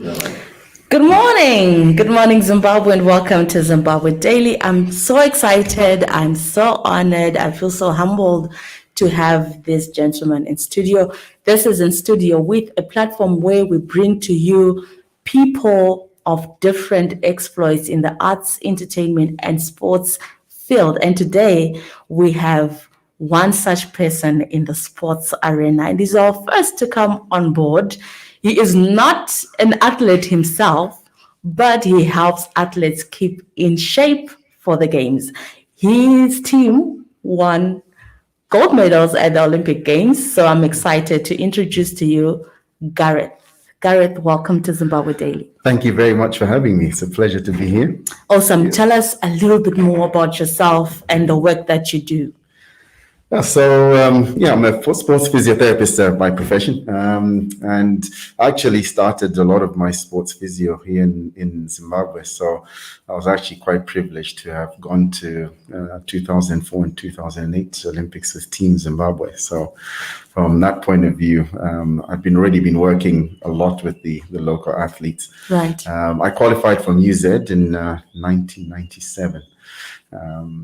Good morning. Good morning, Zimbabwe, and welcome to Zimbabwe Daily. I'm so excited. I'm so honored. I feel so humbled to have this gentleman in studio. This is in studio with a platform where we bring to you people of different exploits in the arts, entertainment, and sports field. And today we have one such person in the sports arena. And he's our first to come on board. He is not an athlete himself, but he helps athletes keep in shape for the games. His team won gold medals at the Olympic Games, so I'm excited to introduce to you Gareth. Gareth, welcome to Zimbabwe Daily. Thank you very much for having me. It's a pleasure to be here. Awesome. Yes. Tell us a little bit more about yourself and the work that you do. I'm a sports physiotherapist by profession, and I actually started a lot of my sports physio here in Zimbabwe. So I was actually quite privileged to have gone to 2004 and 2008 Olympics with Team Zimbabwe. So from that point of view, I've already been working a lot with the local athletes. Right. I qualified from UZ in 1997.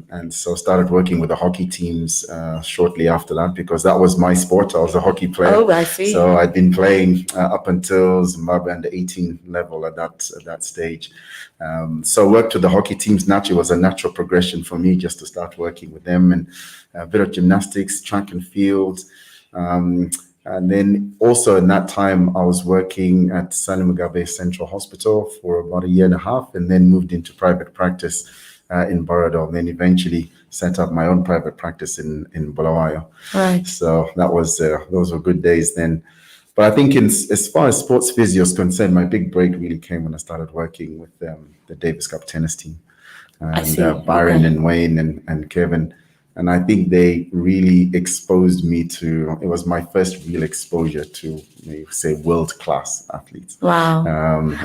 And so started working with the hockey teams shortly after that, because that was my sport. I was a hockey player. Oh, I see. So I'd been playing up until Zimbabwe under 18 level at that stage. So worked with the hockey teams. Naturally, was a natural progression for me just to start working with them, and a bit of gymnastics, track and field. And then also in that time, I was working at Sani Mugabe Central Hospital for about a year and a half, and then moved into private practice in Borodom, then eventually set up my own private practice in Bulawayo. Right. So that was those were good days then. But I think as far as sports physio is concerned, my big break really came when I started working with the Davis Cup tennis team. And Byron and Wayne and Kevin. And I think they really exposed me to, it was my first real exposure to, say, world-class athletes. Wow.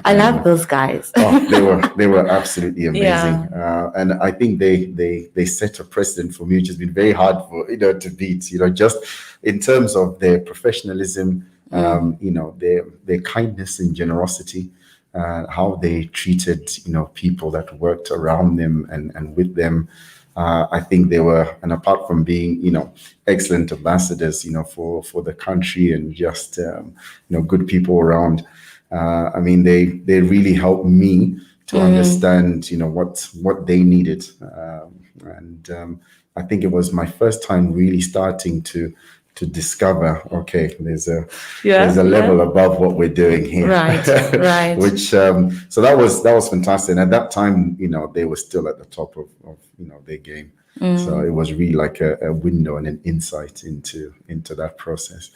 I love those guys. They were absolutely amazing. Yeah. And I think they set a precedent for me, which has been very hard for, to beat, just in terms of their professionalism, their kindness and generosity, how they treated, people that worked around them and with them. I think they were, and apart from being, excellent ambassadors, for the country and just, good people around. They really helped me to understand, what they needed. I think it was my first time really starting to discover, okay, there's a level above what we're doing here. Right. Which, so that was fantastic. And at that time, they were still at the top of their game. So it was really like a window and an insight into that process.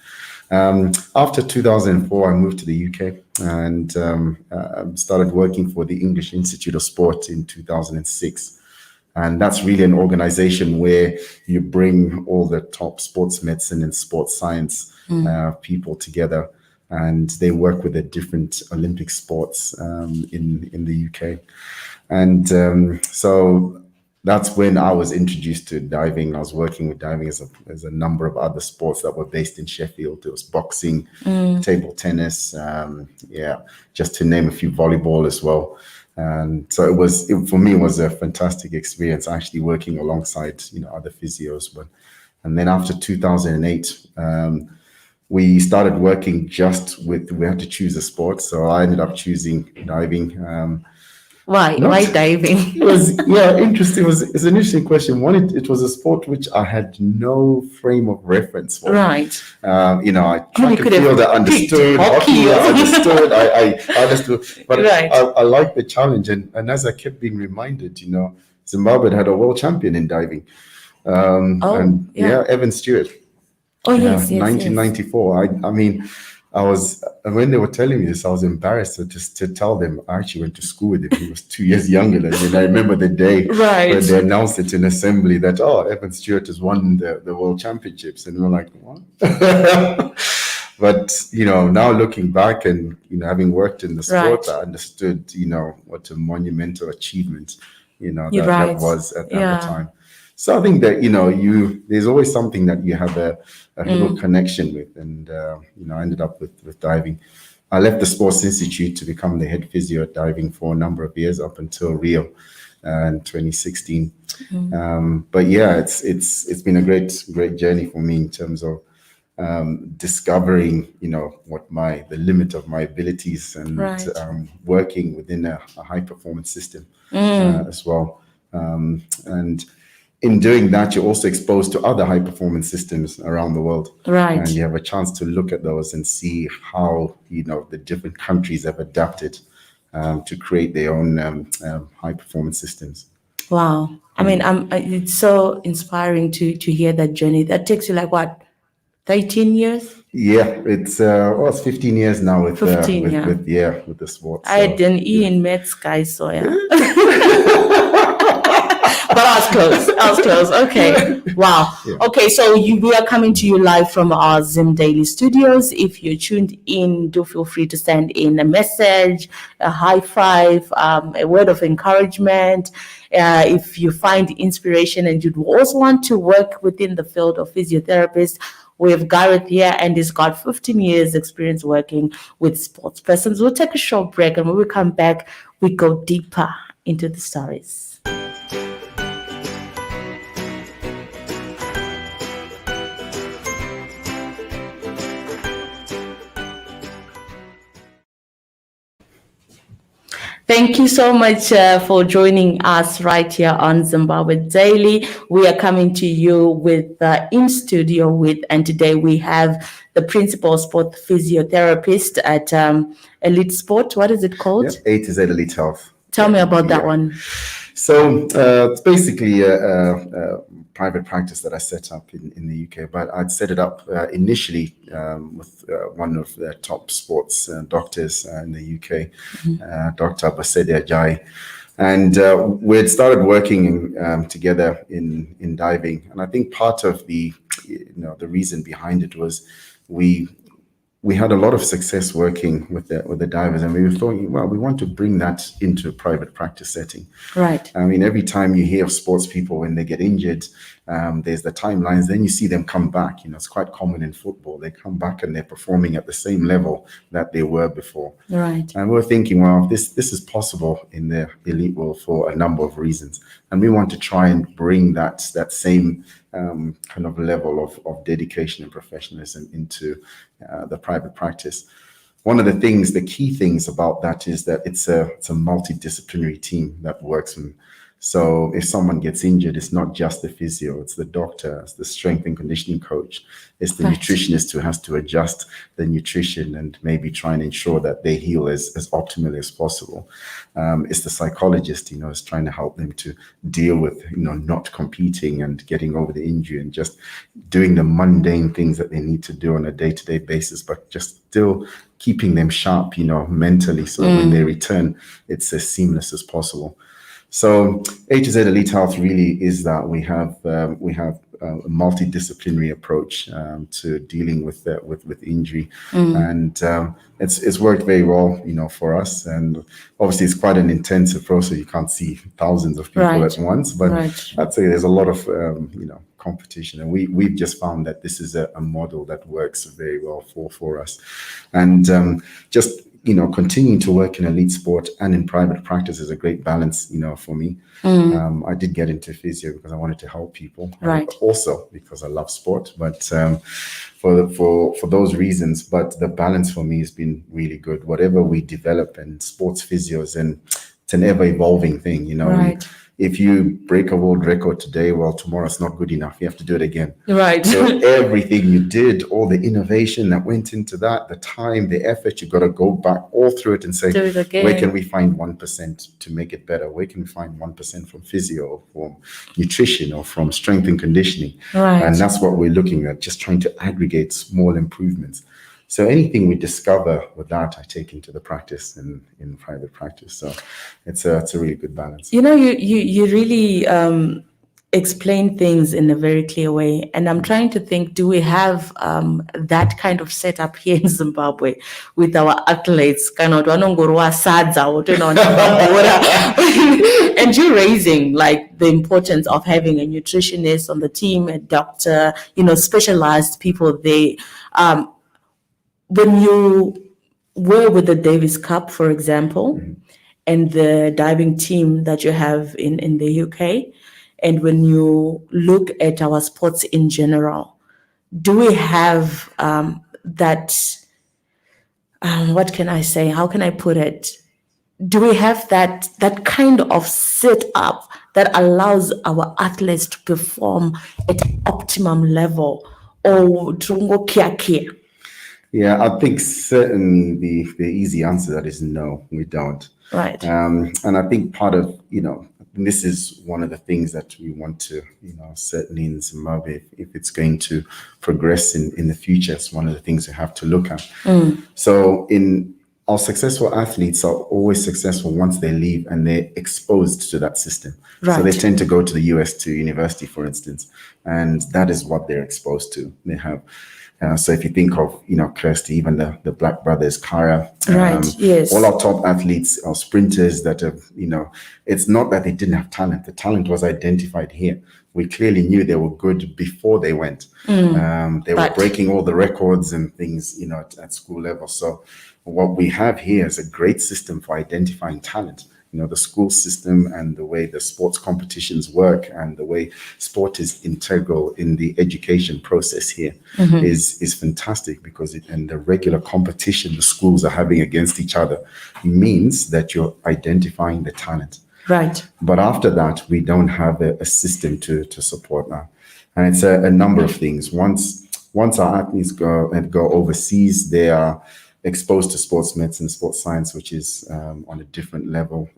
After 2004, I moved to the UK and started working for the English Institute of Sport in 2006. And that's really an organization where you bring all the top sports medicine and sports science people together, and they work with the different Olympic sports in the UK. And so that's when I was introduced to diving. I was working with diving as a number of other sports that were based in Sheffield. There was boxing, table tennis, just to name a few, volleyball as well. And so for me, it was a fantastic experience actually working alongside, other physios. And then after 2008, we started working we had to choose a sport. So I ended up choosing diving. Why diving? It was interesting. It's an interesting question. One, it was a sport which I had no frame of reference for. Right. I track and field, I understood hockey. I understood. I understood. But right. I liked the challenge, and as I kept being reminded, Zimbabwe had a world champion in diving. Evan Stewart. Oh yes, 1994. Yes. I was, when they were telling me this, I was embarrassed to tell them I actually went to school with him. He was 2 years younger than me. And I remember the day when they announced it in assembly that, Evan Stewart has won the world championships. And we were like, what? But, now looking back and, having worked in the sport, I understood, what a monumental achievement, that was at the time. So I think that, there's always something that you have a little connection with. And, I ended up with diving. I left the Sports Institute to become the head physio at diving for a number of years up until Rio in 2016. But yeah, it's been a great journey for me in terms of discovering, what the limit of my abilities, and Right. working within a high performance system as well. And in doing that, you're also exposed to other high performance systems around the world. Right. And you have a chance to look at those and see how, the different countries have adapted to create their own high performance systems. Wow. I mean, it's so inspiring to hear that journey. That takes you like what, 13 years? Yeah, it's 15 years now with 15, yeah. With the sports. I So, didn't in med sky, so yeah. But I was close. I was close. Okay. Wow. Yeah. Okay, so we are coming to you live from our Zim Daily Studios. If you're tuned in, do feel free to send in a message, a high five, a word of encouragement. If you find inspiration and you'd also want to work within the field of physiotherapist, we have Gareth here, and he's got 15 years experience working with sports persons. We'll take a short break, and when we come back, we go deeper into the stories. Thank you so much for joining us right here on Zimbabwe Daily. We are coming to you with in studio with, and today we have the principal sport physiotherapist at Elite Sport. What is it called? Yeah, A to Z Elite Health. Tell me about that one. So it's basically a private practice that I set up in the UK, but I'd set it up initially with one of the top sports doctors in the UK, Dr. Basede Ajayi. And we had started working together in diving. And I think part of the reason behind it was we had a lot of success working with the divers, and we were thinking, well, we want to bring that into a private practice setting. Right. I mean, every time you hear of sports people when they get injured, there's the timelines. Then you see them come back. It's quite common in football. They come back and they're performing at the same level that they were before. Right. And we're thinking, well, this is possible in the elite world for a number of reasons, and we want to try and bring that same kind of level of dedication and professionalism into the private practice. One of the key things about that is that it's a multidisciplinary team that works. So if someone gets injured, it's not just the physio, it's the doctor, it's the strength and conditioning coach, it's the nutritionist who has to adjust the nutrition and maybe try and ensure that they heal as optimally as possible. It's the psychologist, is trying to help them to deal with, not competing and getting over the injury and just doing the mundane things that they need to do on a day-to-day basis, but just still keeping them sharp, mentally, so when they return, it's as seamless as possible. So A to Z Elite Health really is that we have a multidisciplinary approach to dealing with injury, and it's worked very well, for us. And obviously, it's quite an intensive process. You can't see thousands of people at once, but I'd say there's a lot of competition, and we've just found that this is a model that works very well for us, and just continuing to work in elite sport and in private practice is a great balance, for me. I did get into physio because I wanted to help people, also because I love sport, but for those reasons. But the balance for me has been really good. Whatever we develop in sports physios, and it's an ever evolving thing, If you break a world record today, well, tomorrow it's not good enough. You have to do it again. Right. So everything you did, all the innovation that went into that, the time, the effort, you've got to go back all through it and say, where can we find 1% to make it better? Where can we find 1% from physio, from nutrition, or from strength and conditioning? Right. And that's what we're looking at, just trying to aggregate small improvements. So anything we discover with that, I take into the practice in private practice. So it's a really good balance. You really explain things in a very clear way. And I'm trying to think, do we have that kind of setup here in Zimbabwe with our athletes? And you're raising like the importance of having a nutritionist on the team, a doctor, specialized people. When you where with the Davis Cup, for example, and the diving team that you have in the UK, and when you look at our sports in general, do we have that? What can I say? How can I put it? Do we have that kind of setup that allows our athletes to perform at optimum level, or tungo kia kia? Yeah, I think certainly the easy answer to that is no, we don't. Right. And I think part of, this is one of the things that we want to, certainly in Zimbabwe, if it's going to progress in the future, it's one of the things we have to look at. So in our successful athletes are always successful once they leave and they're exposed to that system. So they Right. tend to go to the US to university, for instance, and that is what they're exposed to. They have. So if you think of, Kirsty, even the Black brothers, Kara, Right. Yes. all our top athletes are sprinters that have, it's not that they didn't have talent. The talent was identified here. We clearly knew they were good before they went. They were breaking all the records and things, at school level. So what we have here is a great system for identifying talent. The school system and the way the sports competitions work and the way sport is integral in the education process here is fantastic, because and the regular competition the schools are having against each other means that you're identifying the talent. Right. But after that, we don't have a system to support that. And it's a number of things. Once our athletes go overseas, they are exposed to sports medicine, sports science, which is on a different level.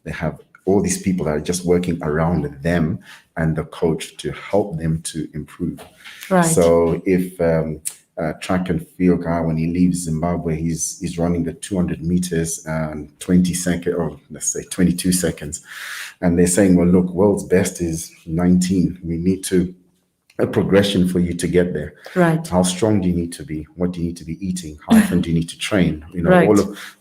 They have all these people that are just working around them and the coach to help them to improve. Right. So if track and field guy, when he leaves Zimbabwe, he's running the 200 meters and 20 seconds, or let's say 22 seconds. And they're saying, well, look, world's best is 19. We need a progression for you to get there. Right. How strong do you need to be? What do you need to be eating? How often do you need to train? Right.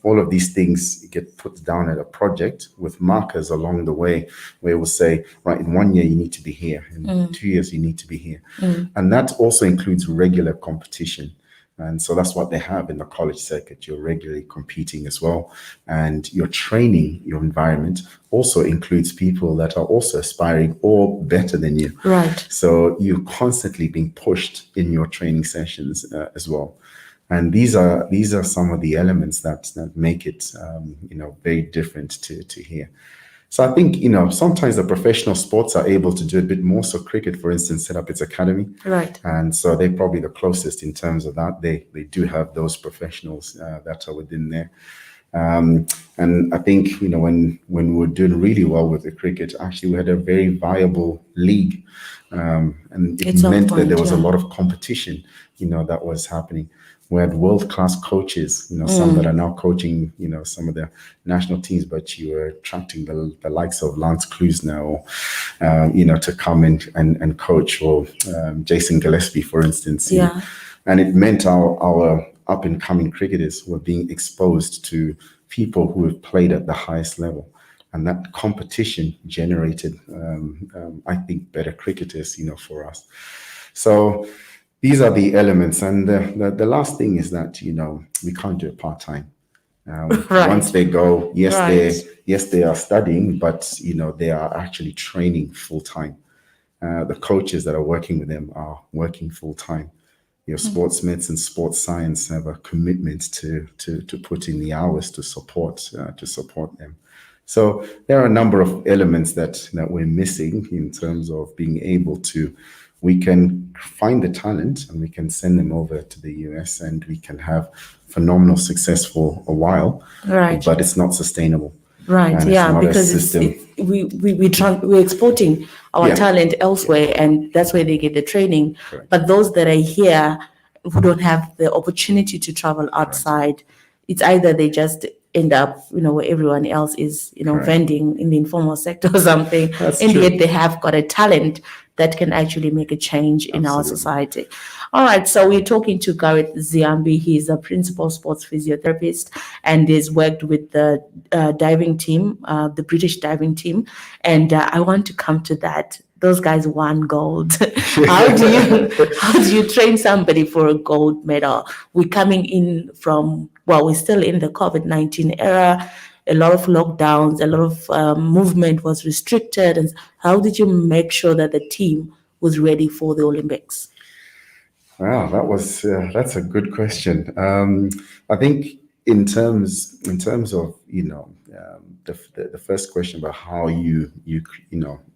all of these things get put down at a project with markers along the way, where we'll say, right, in 1 year you need to be here, in 2 years you need to be here. And that also includes regular competition. And so that's what they have in the college circuit. You're regularly competing as well. And your training, your environment also includes people that are also aspiring or better than you. Right. So you're constantly being pushed in your training sessions as well. And these are some of the elements that make it, very different to here. So I think, sometimes the professional sports are able to do a bit more. So cricket, for instance, set up its academy. Right. And so they're probably the closest in terms of that. They do have those professionals that are within there. And I think, when we were doing really well with the cricket, actually we had a very viable league. And it meant that there was a lot of competition, that was happening. We had world-class coaches, some that are now coaching, some of the national teams, but you were attracting the likes of Lance Clues now, to come and coach, or Jason Gillespie, for instance. Yeah. And it meant our up-and-coming cricketers were being exposed to people who have played at the highest level. And that competition generated, I think, better cricketers, for us. So these are the elements. And the last thing is that, we can't do it part-time. Right. Once they go, Right. they are studying, but, they are actually training full-time. The coaches that are working with them are working full-time. Your sports medicine, sports science have a commitment to put in the hours to support them. So there are a number of elements that we're missing in terms of being able to. We can find the talent and we can send them over to the US and we can have phenomenal success for a while. Right. But it's not sustainable. Right. And Yeah, it's not a because system. we're exporting our Yeah. talent elsewhere, and that's where they get the training. Correct. But those that are here who don't have the opportunity to travel outside, it's either they just end up, where everyone else is, Correct. vending in the informal sector or something, That's and true. yet they have got a talent that can actually make a change in our Absolutely. society. All right, so we're talking to Gareth Ziyambi. He's a principal sports physiotherapist and has worked with the diving team, the British diving team. And I want to come to that. those guys won gold. How do you train somebody for a gold medal? We're coming in from, well, we're still in the COVID-19 era. A lot of lockdowns, a lot of movement was restricted. And how did you make sure that the team was ready for the Olympics? Wow, that's a good question. I think in terms of the first question about how you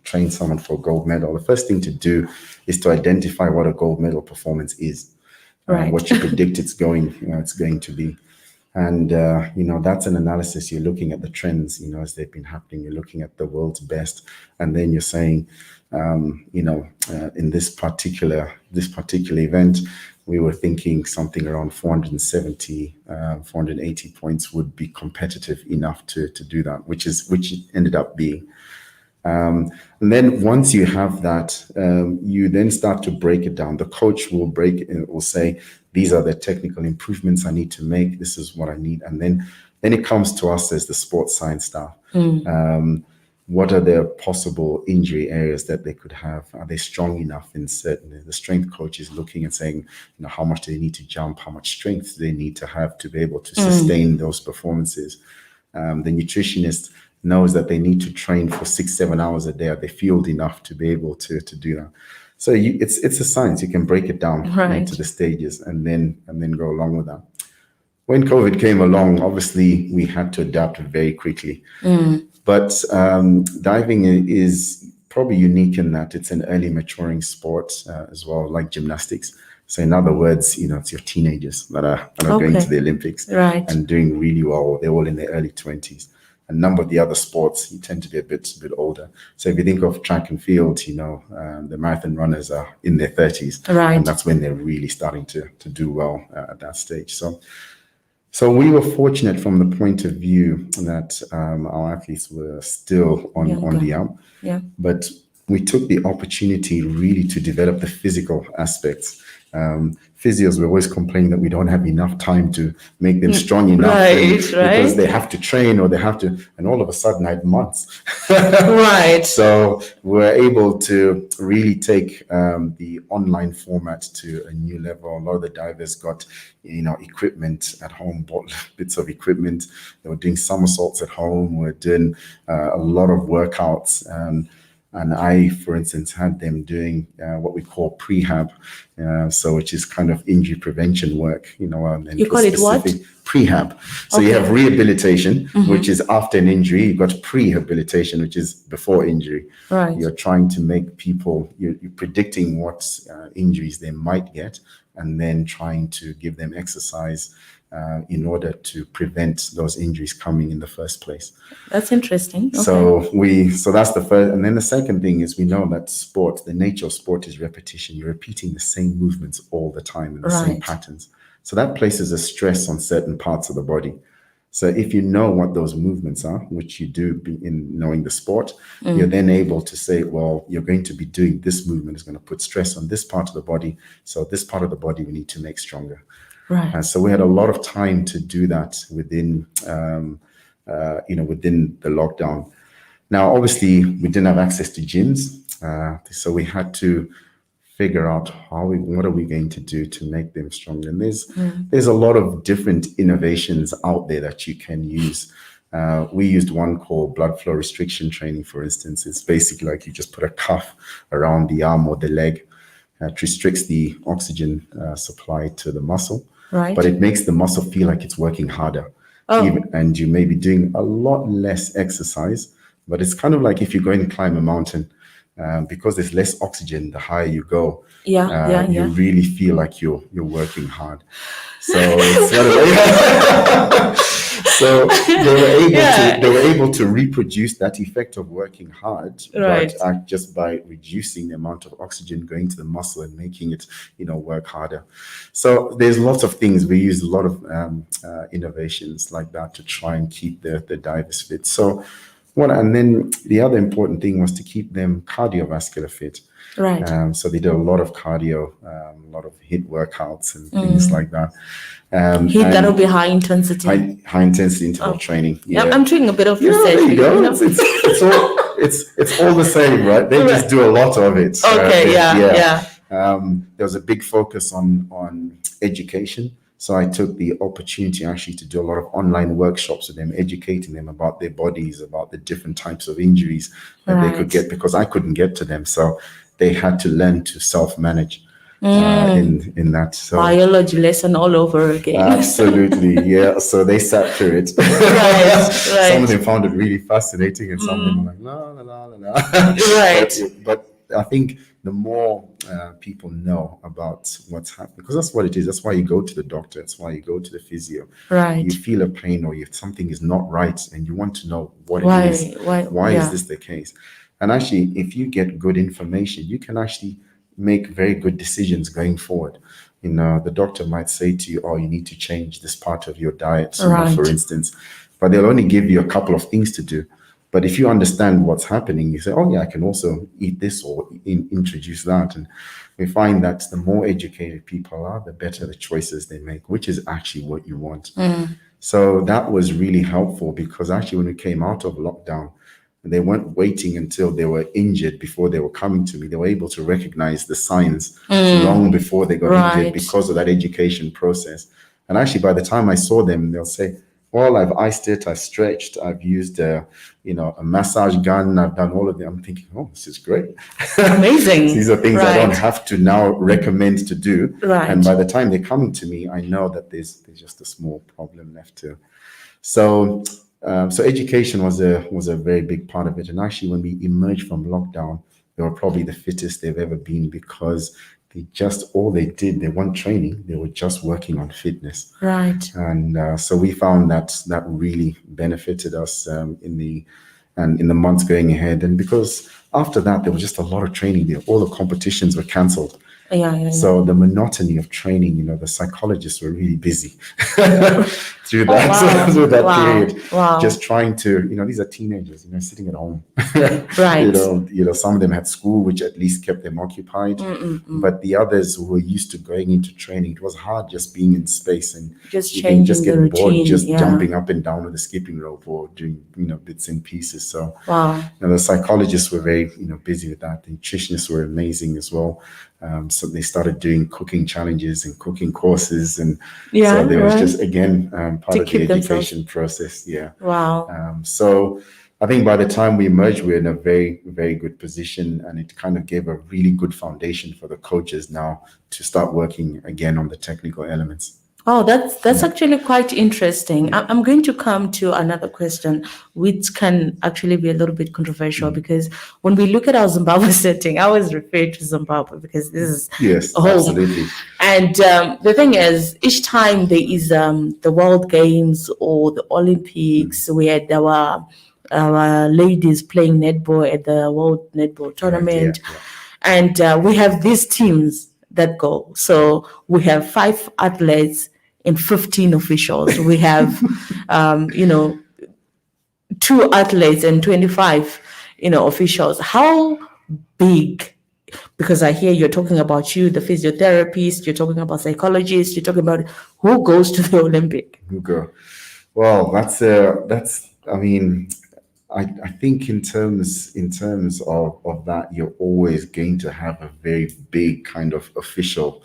train someone for a gold medal, the first thing to do is to identify what a gold medal performance is, Right. what you predict it's going to be. And that's an analysis. You're looking at the trends, as they've been happening. You're looking at the world's best, and then you're saying, in this particular event, we were thinking something around 470, 480 points would be competitive enough to do that, which it ended up being. And then once you have that, you then start to break it down. The coach will say, these are the technical improvements I need to make. This is what I need. And then it comes to us as the sports science staff. What are the possible injury areas that they could have? Are they strong enough in certain? The strength coach is looking and saying, how much do they need to jump? How much strength do they need to have to be able to sustain those performances? The nutritionist knows that they need to train for 6-7 hours a day. Are they fueled enough to be able to do that? So it's a science. You can break it down into the stages and then go along with that. When COVID came along, obviously we had to adapt very quickly. But diving is probably unique in that it's an early maturing sport as well, like gymnastics. So in other words, it's your teenagers that are going to the Olympics and doing really well. They're all in their early 20s. A number of the other sports, you tend to be a bit older. So if you think of track and field, the marathon runners are in their 30s. And that's when they're really starting to do well at that stage. So we were fortunate from the point of view that our athletes were still on the up. Yeah. But we took the opportunity really to develop the physical aspects. Physios were always complaining that we don't have enough time to make them strong enough because they have to train or they have to, and all of a sudden I had months. So we're able to really take the online format to a new level. A lot of the divers got equipment at home, bought bits of equipment. They were doing somersaults at home. We're doing a lot of workouts. And I, for instance, had them doing what we call prehab, which is kind of injury prevention work. And you call it what? Prehab. So you have rehabilitation, which is after an injury. You've got prehabilitation, which is before injury. You're trying to make people, you're predicting what injuries they might get, and then trying to give them exercise in order to prevent those injuries coming in the first place. That's interesting. Okay. So that's the first. And then the second thing is we know that sport, the nature of sport is repetition. You're repeating the same movements all the time in the same patterns. So that places a stress on certain parts of the body. So if you know what those movements are, which you do in knowing the sport, you're then able to say, well, you're going to be doing this movement is going to put stress on this part of the body. So this part of the body we need to make stronger. And so we had a lot of time to do that within the lockdown. Now, obviously, we didn't have access to gyms, so we had to figure out what are we going to do to make them stronger. And there's a lot of different innovations out there that you can use. We used one called blood flow restriction training, for instance. It's basically like you just put a cuff around the arm or the leg. It restricts the oxygen supply to the muscle. But it makes the muscle feel like it's working harder. And you may be doing a lot less exercise, but it's kind of like if you go and climb a mountain, because there's less oxygen, the higher you go, you really feel like you're working hard. So it's sort of so they were able to reproduce that effect of working hard, but just by reducing the amount of oxygen going to the muscle and making it, work harder. So there's lots of things. We use a lot of innovations like that to try and keep the divers fit. And then the other important thing was to keep them cardiovascular fit. So they did a lot of cardio, a lot of HIIT workouts and things like that. HIIT, that'll be high intensity. High intensity interval training. Yeah, I'm doing a bit of research. There you go. it's all the same, right? They just do a lot of it. Okay, yeah. There was a big focus on education. So I took the opportunity actually to do a lot of online workshops with them, educating them about their bodies, about the different types of injuries that they could Right. get, because I couldn't get to them. So they had to learn to self-manage in that. So Biology lesson all over again. absolutely, yeah. So they sat through it. Right, Some of right. them found it really fascinating, and some of them were like, no, no, no, no, no. Right. But I think the more people know about what's happening, because that's what it is. That's why you go to the doctor. That's why you go to the physio. Right. You feel a pain, or if something is not right, and you want to know what Why? it is. Why is Yeah. this the case? And actually, if you get good information, you can actually make very good decisions going forward. The doctor might say to you, "Oh, you need to change this part of your diet," for Right. instance, but they'll only give you a couple of things to do. But if you understand what's happening, you say, "Oh, yeah, I can also eat this or introduce that." And we find that the more educated people are, the better the choices they make, which is actually what you want. So that was really helpful, because actually, when we came out of lockdown, they weren't waiting until they were injured before they were coming to me. They were able to recognize the signs long before they got injured, Right. because of that education process. And actually, by the time I saw them, they'll say, "Well, I've iced it, I've stretched, I've used a massage gun, I've done all of them." I'm thinking, "Oh, this is great." Amazing. These are things I don't Right. have to now recommend to do. Right. And by the time they're coming to me, I know that there's just a small problem left to. So, so education was a very big part of it. And actually, when we emerged from lockdown, they were probably the fittest they've ever been, because all they did, they weren't training, they were just working on fitness. Right. And so we found that really benefited us in the months going ahead. And because after that, there was just a lot of training there. All the competitions were cancelled. Yeah. So the monotony of training, the psychologists were really busy through Oh, that wow. through that Wow. period, Wow. just trying to, these are teenagers, sitting at home. Right. Some of them had school, which at least kept them occupied. But the others who were used to going into training, it was hard just being in space, and Just you can just changing the get bored routine. just Yeah. jumping up and down with a skipping rope or doing bits and pieces. So Wow. the psychologists were very busy with that. The nutritionists were amazing as well. So they started doing cooking challenges and cooking courses, and Yeah. so there was Right. just again part To of the keep themselves. education process. Yeah. Wow. So I think by the time we emerged, we were in a very, very good position, and it kind of gave a really good foundation for the coaches now to start working again on the technical elements. Oh, that's actually quite interesting. I'm going to come to another question, which can actually be a little bit controversial, because when we look at our Zimbabwe setting, I always refer to Zimbabwe because this is Yes, home. absolutely. And the thing is, each time there is the World Games or the Olympics, we had our ladies playing netball at the World Netball Tournament. Yeah. And we have these teams that go. So we have 5 athletes and 15 officials. We have, 2 athletes and 25, officials. How big? Because I hear you're talking about the physiotherapist, you're talking about psychologists, you're talking about who goes to the Olympic. Okay. Well, that's I mean, I think in terms of that, you're always going to have a very big kind of official.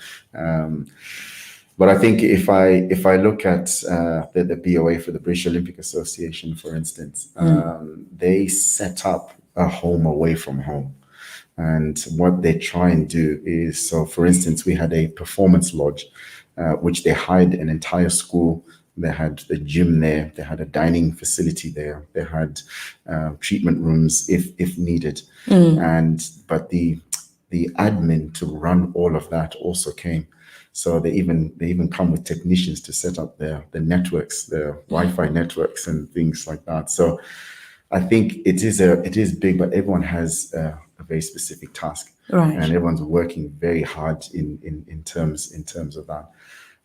But I think if I look at the BOA, for the British Olympic Association, for instance, they set up a home away from home. And what they try and do is, so for instance, we had a performance lodge, which they hired an entire school. They had the gym there. They had a dining facility there. They had treatment rooms if needed. But the admin to run all of that also came. So they even come with technicians to set up the networks, the Wi-Fi networks and things like that. So I think it is big, but everyone has a very specific task, Right. and everyone's working very hard in terms of that.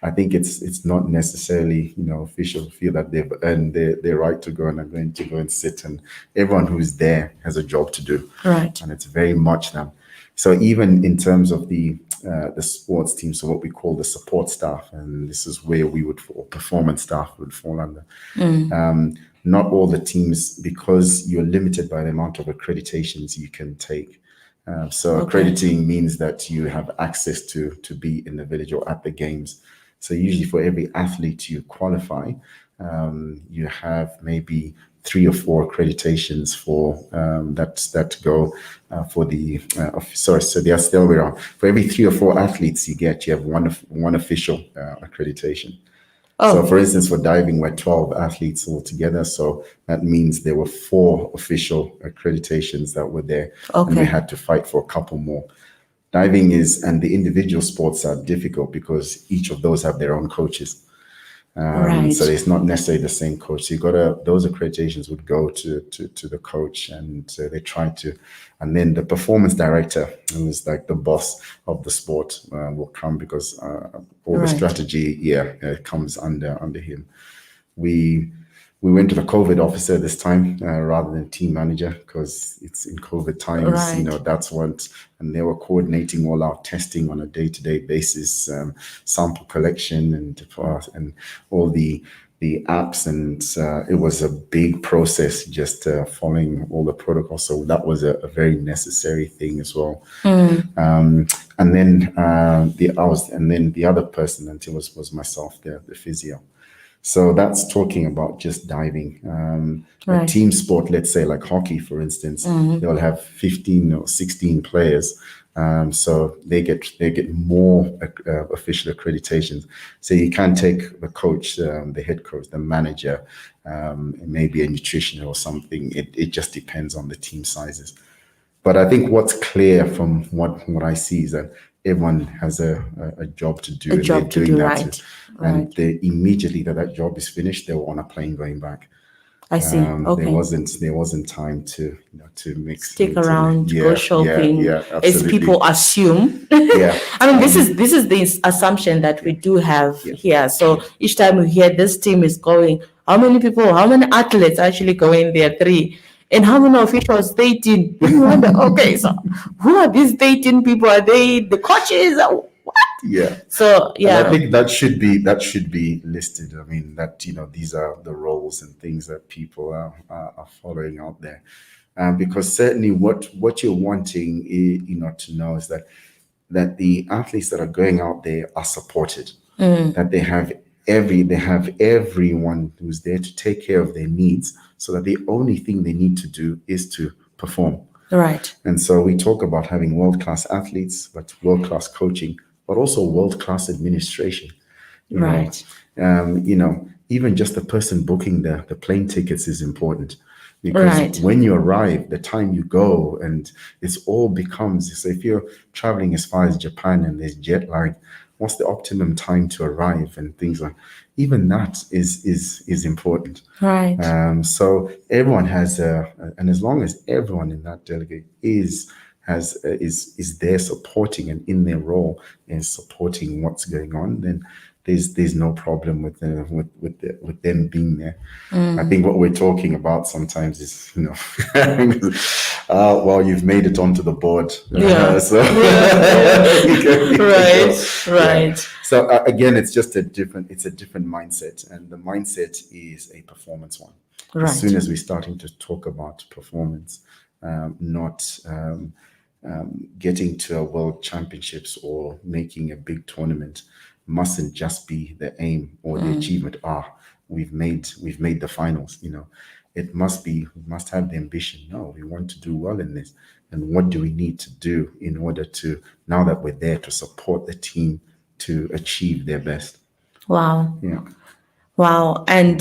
I think it's not necessarily officials feel that they've earned their right to go and are going to go and sit, and everyone who's there has a job to do, Right. and it's very much them. So even in terms of the sports team, so what we call the support staff, and this is where we would fall, performance staff would fall under. not all the teams, because you're limited by the amount of accreditations you can take. So Okay. accrediting means that you have access to be in the village or at the games. So usually for every athlete you qualify, you have maybe 3 or 4 accreditations for that go for the sorry, so they are still around. For every 3 or 4 athletes you have one official accreditation. So, for Oh, instance, for diving, we're 12 athletes altogether. So that means there were 4 official accreditations that were there, and we okay. had to fight for a couple more. Diving is, and the individual sports are difficult because each of those have their own coaches. So Right. it's not necessarily the same coach. So you gotta, those accreditations would go to the coach, and they try to, and then the performance director, who is like the boss of the sport, will come, because all the Right. strategy, comes under him. We we went to the COVID officer this time rather than team manager, because it's in COVID times. Right. That's what, and they were coordinating all our testing on a day-to-day basis, sample collection, and all the apps, and it was a big process, just following all the protocols. So that was a very necessary thing as well. And then the other person, and it was myself, the physio. So that's talking about just diving. A Right. team sport, let's say like hockey, for instance, they'll have 15 or 16 players. So they get more official accreditations. So you can take the coach, the head coach, the manager, maybe a nutritioner or something. It just depends on the team sizes. But I think what's clear from what I see is that everyone has a job to A do, and they're job to doing do. that too. Right. And Right. they immediately that job is finished, they were on a plane going back. I see. There Okay. wasn't time to mix Stick to around, go yeah, shopping, as absolutely. people assume. Yeah. I mean, this is the assumption that we Yeah, do have yeah, here. So yeah, each time we hear this team is going, how many people, how many athletes actually going there? 3. And how many officials? 13. Then you wonder, okay, so who are these 13 people? Are they the coaches? What? yeah. So And I yeah, think that should be listed. I mean, that these are the roles and things that people are following out there, because certainly what you're wanting, to know is that the athletes that are going out there are supported, that they have everyone who's there to take care of their needs, so that the only thing they need to do is to perform. right, And so we talk about having world class athletes, but world class coaching, but also world class administration. You know, right, even just the person booking the plane tickets is important, because right, when you arrive, the time you go, and it's all becomes. So if you're traveling as far as Japan and there's jet lag, what's the optimum time to arrive, and things like, even that is important. right. So everyone has and as long as everyone in that delegate is there supporting, and in their role is supporting what's going on, then there's no problem with them being there. I think what we're talking about sometimes is, well, you've made it onto the board. Yeah, So yeah, you yeah. can go. Right, Yeah. right, So again, it's a different mindset, and the mindset is a performance one. As soon right. as we're starting to talk about performance, not getting to a world championships or making a big tournament, mustn't just be the aim or the achievement. We've made the finals. It must be, we must have the ambition. No, we want to do well in this, and what do we need to do in order to, now that we're there, to support the team to achieve their best. Wow. Yeah. Wow. And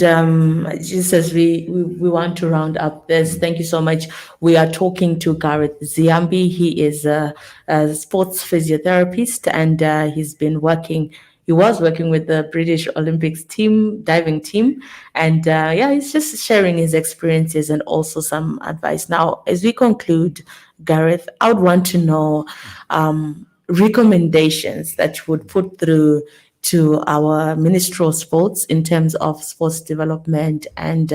just as we want to round up this, thank you so much. We are talking to Gareth Ziyambi. He is a sports physiotherapist, and he was working with the British Olympics team, diving team. And yeah, he's just sharing his experiences and also some advice. Now, as we conclude, Gareth, I would want to know recommendations that you would put through to our Ministry of Sports in terms of sports development and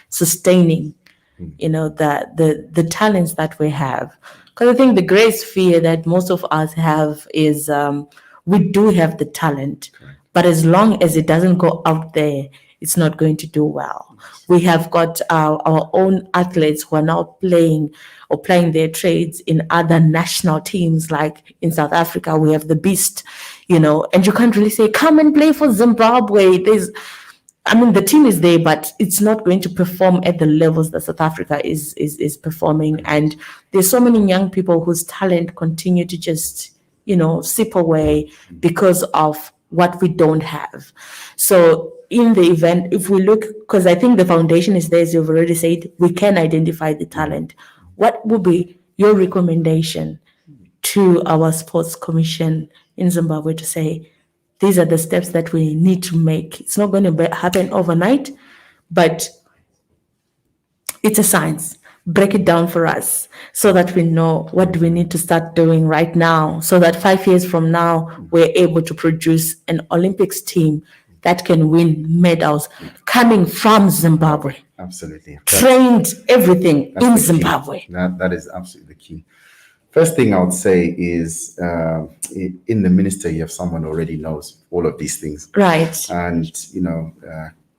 sustaining, the talents that we have. Because I think the greatest fear that most of us have is we do have the talent, Correct. but as long as it doesn't go out there, it's not going to do well. We have got our own athletes who are now playing their trades in other national teams, like in South Africa, we have the Beast, and you can't really say, come and play for Zimbabwe. The team is there, but it's not going to perform at the levels that South Africa is performing. And there's so many young people whose talent continue to just, sip away because of what we don't have. So in the event, if we look, because I think the foundation is there, as you've already said, we can identify the talent. What would be your recommendation to our sports commission in Zimbabwe to say, these are the steps that we need to make? It's not going to happen overnight, but it's a science. Break it down for us so that we know what do we need to start doing right now, so that 5 years from now, we're able to produce an Olympics team that can win medals coming from Zimbabwe. Absolutely. Trained everything in the Zimbabwe. That is absolutely the key. First thing I would say is in the minister, you have someone who already knows all of these things. Right. And,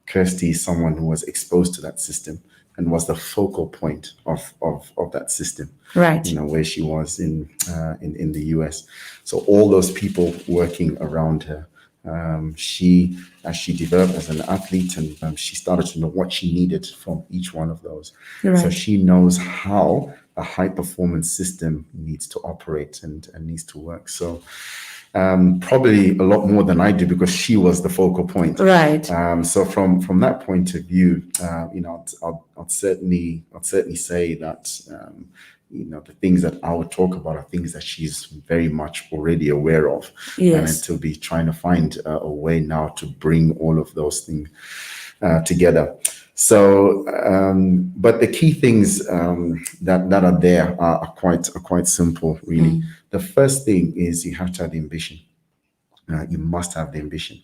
Kirsty is someone who was exposed to that system and was the focal point of that system. Right. Where she was in the US. So all those people working around her, as she developed as an athlete, and she started to know what she needed from each one of those. Right. So she knows how a high performance system needs to operate and needs to work. So probably a lot more than I do, because she was the focal point. Right. So from that point of view, I'd certainly say that the things that I would talk about are things that she's very much already aware of. Yes. And to be trying to find a way now to bring all of those things together. So, but the key things that are there are quite simple, really. The first thing is you have to have the ambition. You must have the ambition.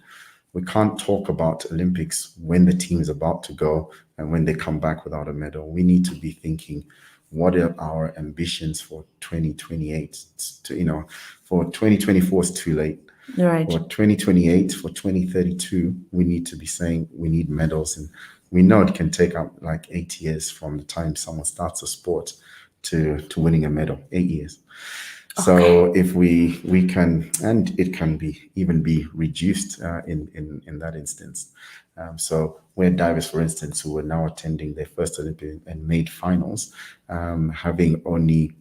We can't talk about Olympics when the team is about to go and when they come back without a medal. We need to be thinking, what are our ambitions for 2028? For 2024 is too late. Right. For 2028, for 2032, we need to be saying we need medals. And we know it can take up like 8 years from the time someone starts a sport to winning a medal, 8 years. Okay. So if we can, and it can even be reduced in that instance. So where divers, for instance, who are now attending their first Olympic and made finals, having only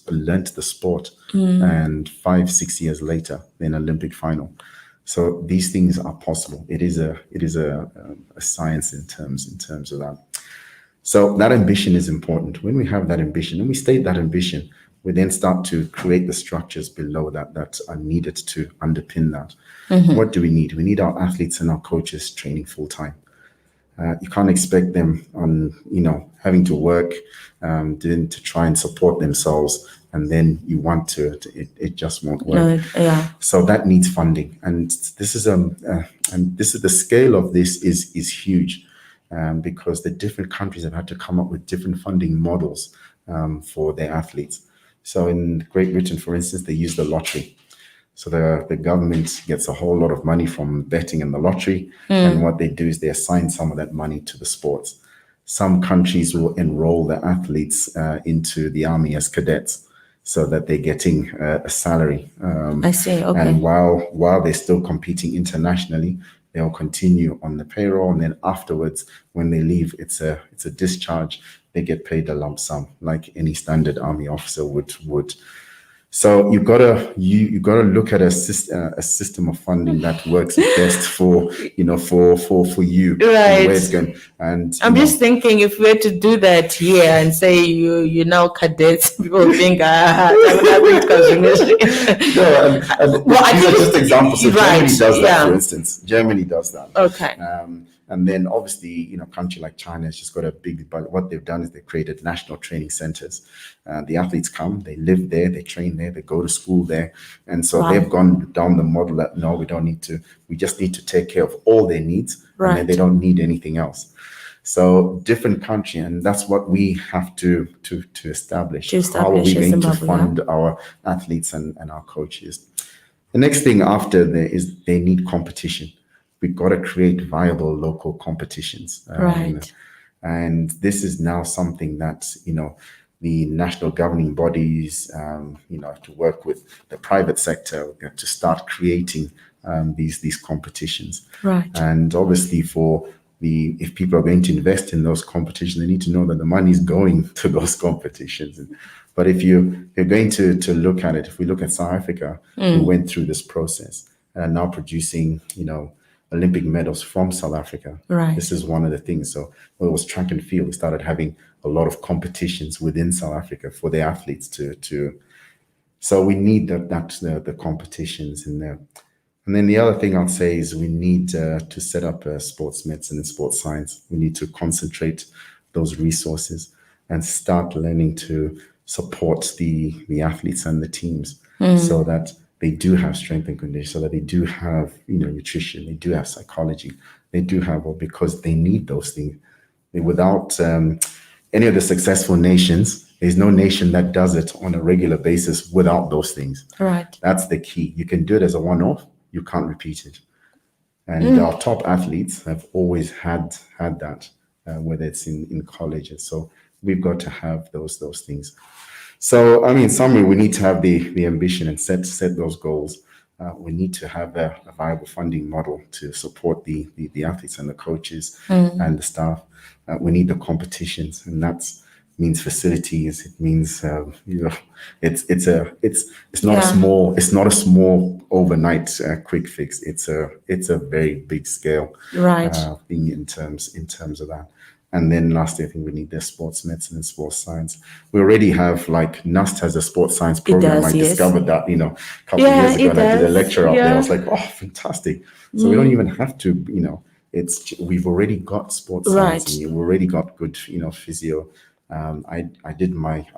learnt the sport, and 5-6 years later, then Olympic final. So these things are possible. It is a science in terms of that. So that ambition is important. When we have that ambition and we state that ambition, we then start to create the structures below that are needed to underpin that. Mm-hmm. What do we need? We need our athletes and our coaches training full time. You can't expect them on, having to work to try and support themselves, and then you want to it just won't work. No, yeah. So that needs funding, and this is the scale of this is huge, because the different countries have had to come up with different funding models for their athletes. So in Great Britain, for instance, they use the lottery. So the government gets a whole lot of money from betting in the lottery. And what they do is they assign some of that money to the sports. Some countries will enroll their athletes into the army as cadets, so that they're getting a salary. I see. Okay. And while they're still competing internationally, they'll continue on the payroll. And then afterwards, when they leave, it's a discharge. They get paid a lump sum, like any standard army officer would. So you gotta look at a system of funding that works best for you, right? Where it's going. And I'm just thinking, if we were to do that here and say you now cadets, people think nothing because no, these are just examples. So right, Germany does that, for instance. Germany does that. Okay. And then obviously, a country like China has just got a big, but what they've done is they've created national training centers. The athletes come, they live there, they train there, they go to school there. And so they've gone down the model that, no, we don't need to, we just need to take care of all their needs. Right. And then they don't need anything else. So different country, and that's what we have to establish. How are we going to fund our athletes and our coaches? The next thing after there is they need competition. we've got to create viable local competitions. Right. And this is now something that, the national governing bodies, have to work with the private sector to start creating these competitions. Right. And obviously, if people are going to invest in those competitions, they need to know that the money is going to those competitions. But if you're going to look at it, if we look at South Africa, who went through this process and are now producing, Olympic medals from South Africa. Right. This is one of the things. So when it was track and field, we started having a lot of competitions within South Africa for the athletes to. So we need the competitions in there. And then the other thing I'll say is we need to set up sports medicine and sports science. We need to concentrate those resources and start learning to support the athletes and the teams so that they do have strength and condition, so that they do have nutrition, they do have psychology, they do have, because they need those things. Without any of the successful nations, there's no nation that does it on a regular basis without those things. Right. That's the key. You can do it as a one-off, you can't repeat it. And our top athletes have always had that, whether it's in colleges. So we've got to have those things. So, in summary, we need to have the ambition and set those goals. We need to have a viable funding model to support the athletes and the coaches and the staff. We need the competitions, and that means facilities. It means it's not a small overnight quick fix. It's a very big scale Right. thing in terms of that. And then lastly, I think we need the sports medicine and sports science. We already have, like, NUST has a sports science program. does, I yes. discovered that, a couple of years ago, it and I did a does. lecture out there. I Yeah. was like, oh, fantastic. So we don't even have to, we've already got sports science, Right. and we've already got good, physio. I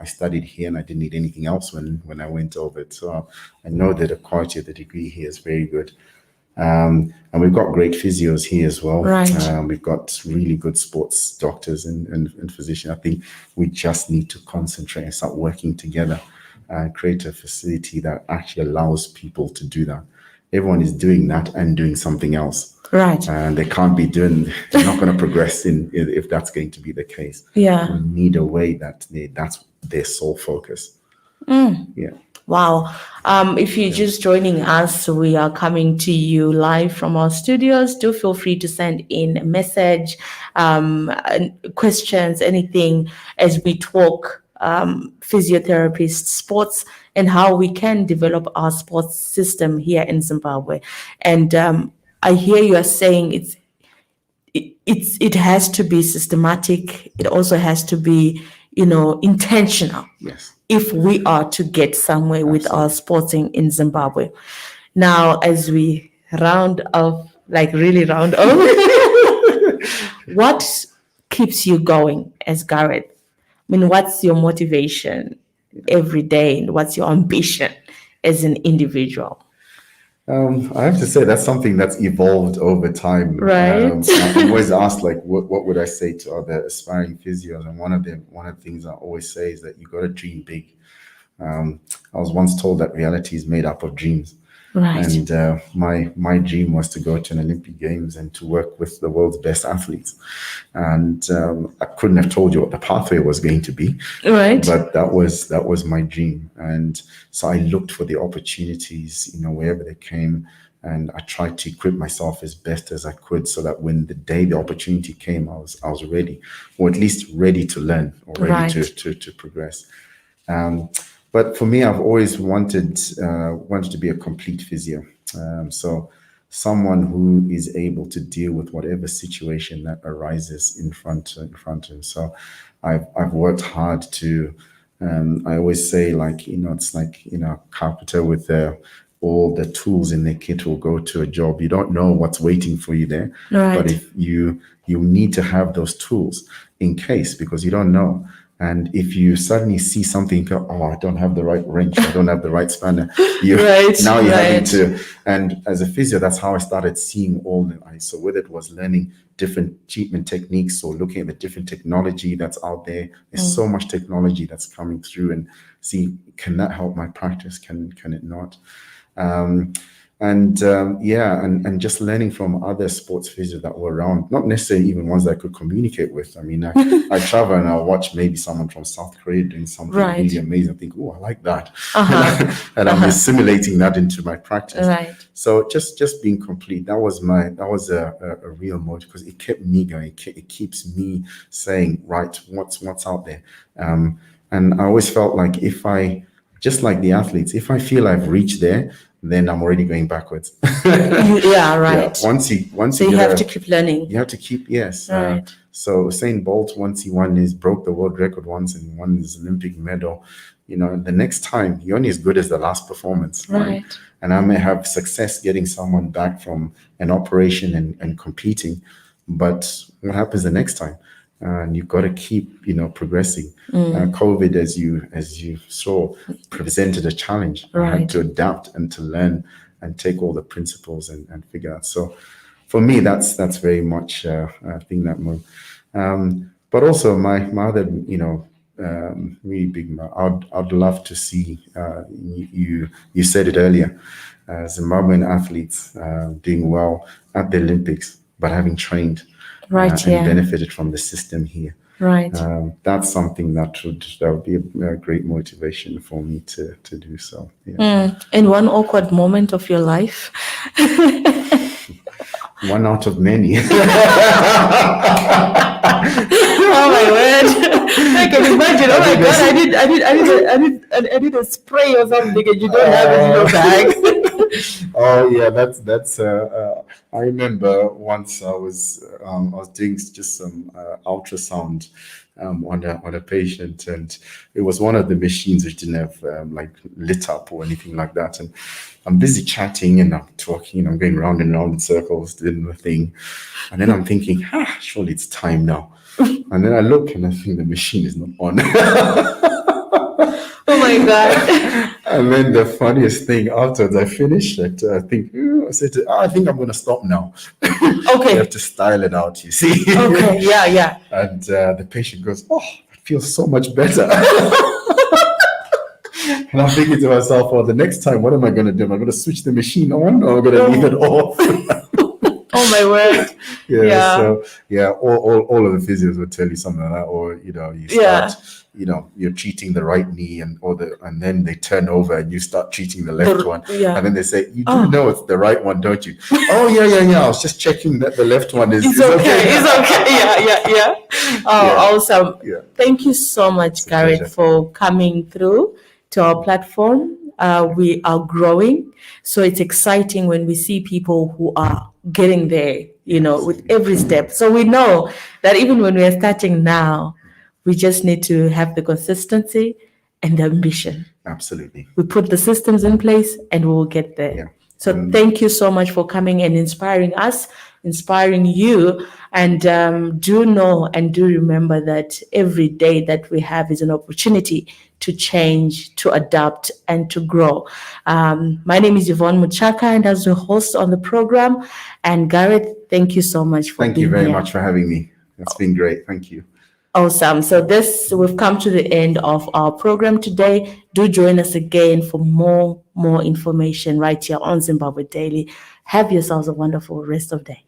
studied here, and I didn't need anything else when I went over it. So I know that the quality of the degree here is very good. And we've got great physios here as well. Right. We've got really good sports doctors and physicians. I think we just need to concentrate and start working together and create a facility that actually allows people to do that. Everyone is doing that and doing something else. Right. And they can't be they're not going to progress if that's going to be the case. Yeah. We need a way that's their sole focus. Yeah. Wow. If you're just joining us, we are coming to you live from our studios. Do feel free to send in a message, questions, anything as we talk physiotherapist, sports, and how we can develop our sports system here in Zimbabwe. And I hear you are saying it has to be systematic. It also has to be, intentional. Yes. If we are to get somewhere with our sporting in Zimbabwe. Now, as we round off, what keeps you going as Gareth? I mean, what's your motivation every day? And what's your ambition as an individual? I have to say that's something that's evolved over time. Right. I'm always asked, like, what would I say to other aspiring physios? And one of the things I always say is that you got to dream big. I was once told that reality is made up of dreams. Right. And my dream was to go to an Olympic Games and to work with the world's best athletes. And I couldn't have told you what the pathway was going to be. Right. But that was my dream. And so I looked for the opportunities, wherever they came. And I tried to equip myself as best as I could so that when the opportunity came, I was ready, or at least ready to learn, or ready Right. to progress. But for me, I've always wanted to be a complete physio. So someone who is able to deal with whatever situation that arises in front of him. So I've worked hard to. I always say, like, it's like, a carpenter with all the tools in their kit will go to a job. You don't know what's waiting for you there, Right. but if you need to have those tools in case, because you don't know. And if you suddenly see something, go, oh, I don't have the right wrench, I don't have the right spanner. Right, Now you're having right. to. And as a physio, that's how I started seeing all the. So whether it was learning different treatment techniques or looking at the different technology that's out there, there's so much technology that's coming through, and see, can that help my practice? Can it not? And and just learning from other sports physios that were around, not necessarily even ones that I could communicate with. I mean, I travel and I'll watch maybe someone from South Korea doing something Right. really amazing. I think, oh, I like that. Uh-huh. And I'm assimilating that into my practice. Right. So just being complete, that was a real motive, because it kept me going. It keeps me saying, right, what's out there. And I always felt like, if I, just like the athletes, if I feel I've reached there, then I'm already going backwards. Yeah, right. Once you So you get have to keep learning. you have to keep, yes. Right. So Usain Bolt, once he broke the world record once and won his Olympic medal, the next time you're only as good as the last performance, right? Right. And I may have success getting someone back from an operation and competing, but what happens the next time? And you've got to keep, progressing. COVID, as you saw, presented a challenge. I Right. had to adapt and to learn and take all the principles and figure out. So, for me, that's very much a thing that move. But also my other, really big. I'd love to see you said it earlier, Zimbabwean athletes doing well at the Olympics, but having trained Right. and Yeah. benefited from the system here. Right. That's something that would be a great motivation for me to do so. Yeah. In one awkward moment of your life. One out of many. Oh my word! I can imagine. Oh my god! I need a spray or something, and you don't have it in your bag. Oh yeah, that's. I remember once I was doing just some ultrasound on a patient, and it was one of the machines which didn't have like lit up or anything like that, and I'm busy chatting and I'm talking and I'm going round and round in circles doing the thing, and then I'm thinking, surely it's time now, and then I look and I think the machine is not on. Oh my god! And then the funniest thing, afterwards I finished it, I said, I think I'm going to stop now. Okay. You have to style it out, you see. Okay. Yeah. And the patient goes, oh, it feels so much better. And I'm thinking to myself, well, the next time, what am I going to do? Am I going to switch the machine on, or am I going to leave it off? Oh my word! Yeah. So all of the physios would tell you something like that, or you start, you're treating the right knee, and then they turn over and you start treating the left one, and then they say, you do know it's the right one, don't you? Oh yeah. I was just checking that the left one is okay. It's okay. Yeah. Oh, awesome! Yeah. Thank you so much, Gareth, pleasure. for coming through to our platform. We are growing, so it's exciting when we see people who are getting there, with every step. So we know that even when we are starting now, we just need to have the consistency and the ambition. Absolutely. We put the systems in place and we will get there. Yeah. So thank you so much for coming and inspiring us, inspiring you. And do know and do remember that every day that we have is an opportunity to change, to adapt, and to grow. My name is Yvonne Muchaka, and as the host on the program. And Gareth, thank you so much for being here. Thank you very much for having me. It's been great. Thank you. Awesome. So we've come to the end of our program today. Do join us again for more information right here on Zimbabwe Daily. Have yourselves a wonderful rest of the day.